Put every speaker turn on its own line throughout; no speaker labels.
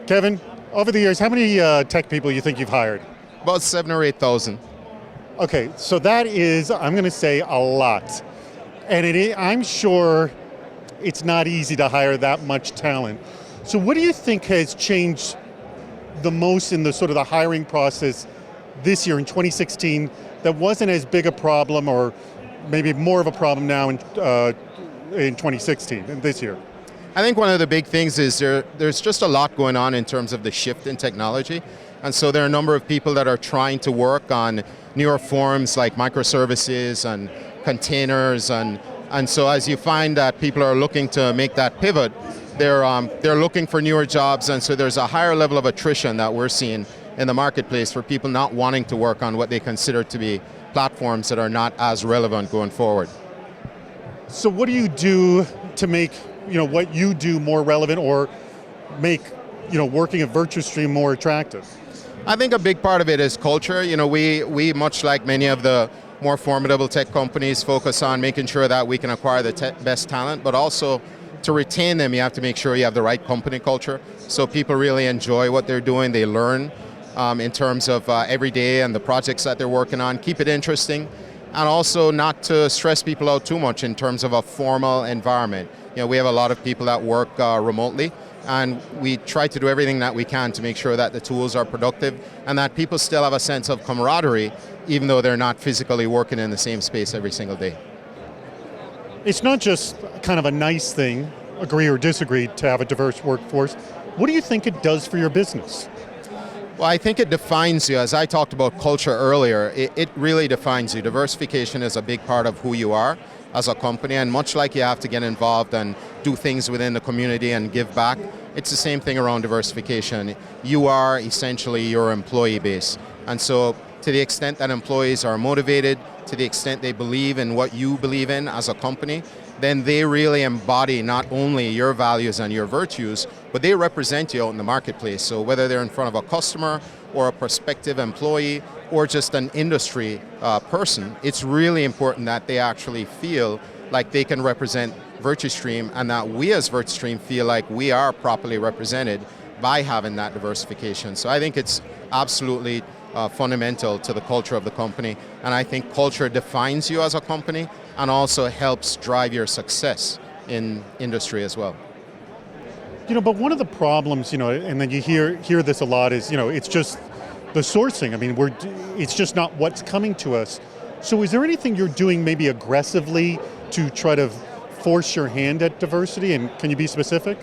Kevin, over the years, how many tech people you think you've hired?
About 7,000 or 8,000.
Okay, so that is, I'm going to say, a lot. And I'm sure it's not easy to hire that much talent. So what do you think has changed the most in the sort of the hiring process this year in 2016 that wasn't as big a problem, or maybe more of a problem now in 2016 and this year?
I think one of the big things is there's just a lot going on in terms of the shift in technology. And so there are a number of people that are trying to work on newer forms like microservices and containers. And so as you find that people are looking to make that pivot, they're looking for newer jobs. And so there's a higher level of attrition that we're seeing in the marketplace for people not wanting to work on what they consider to be platforms that are not as relevant going forward.
So what do you do to make what you do more relevant, or make working at Virtustream more attractive?
I think a big part of it is culture. We much like many of the more formidable tech companies, focus on making sure that we can acquire the best talent, but also to retain them, you have to make sure you have the right company culture, so people really enjoy what they're doing, they learn in terms of every day and the projects that they're working on, keep it interesting, and also not to stress people out too much in terms of a formal environment. We have a lot of people that work remotely, and we try to do everything that we can to make sure that the tools are productive and that people still have a sense of camaraderie even though they're not physically working in the same space every single day.
It's not just kind of a nice thing, agree or disagree, to have a diverse workforce. What do you think it does for your business?
Well, I think it defines you. As I talked about culture earlier, it really defines you. Diversification is a big part of who you are as a company, and much like you have to get involved and do things within the community and give back, it's the same thing around diversification. You are essentially your employee base. And so to the extent that employees are motivated, to the extent they believe in what you believe in as a company, then they really embody not only your values and your virtues, but they represent you out in the marketplace. So whether they're in front of a customer or a prospective employee or just an industry person, it's really important that they actually feel like they can represent Virtustream, and that we as Virtustream feel like we are properly represented by having that diversification. So I think it's absolutely fundamental to the culture of the company, and I think culture defines you as a company and also helps drive your success in industry as well.
But one of the problems, and then you hear this a lot, is it's just the sourcing. I mean, it's just not what's coming to us. So is there anything you're doing maybe aggressively to try to force your hand at diversity, and can you be specific?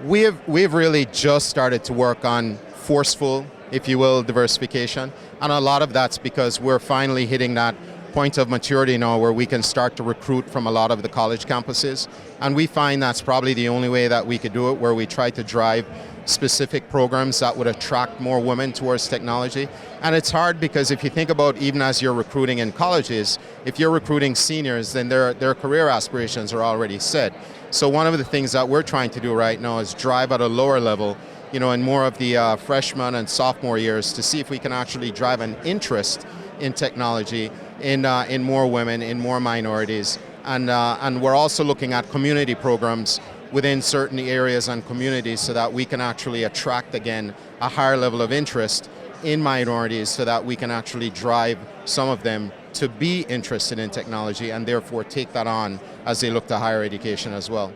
We've really just started to work on forceful, if you will, diversification, and a lot of that's because we're finally hitting that point of maturity now where we can start to recruit from a lot of the college campuses, and we find that's probably the only way that we could do it, where we try to drive specific programs that would attract more women towards technology. And it's hard because if you think about, even as you're recruiting in colleges, if you're recruiting seniors, then their career aspirations are already set. So one of the things that we're trying to do right now is drive at a lower level, in more of the freshman and sophomore years, to see if we can actually drive an interest in technology in more women, in more minorities. And we're also looking at community programs within certain areas and communities so that we can actually attract, again, a higher level of interest in minorities, so that we can actually drive some of them to be interested in technology and therefore take that on as they look to higher education as well.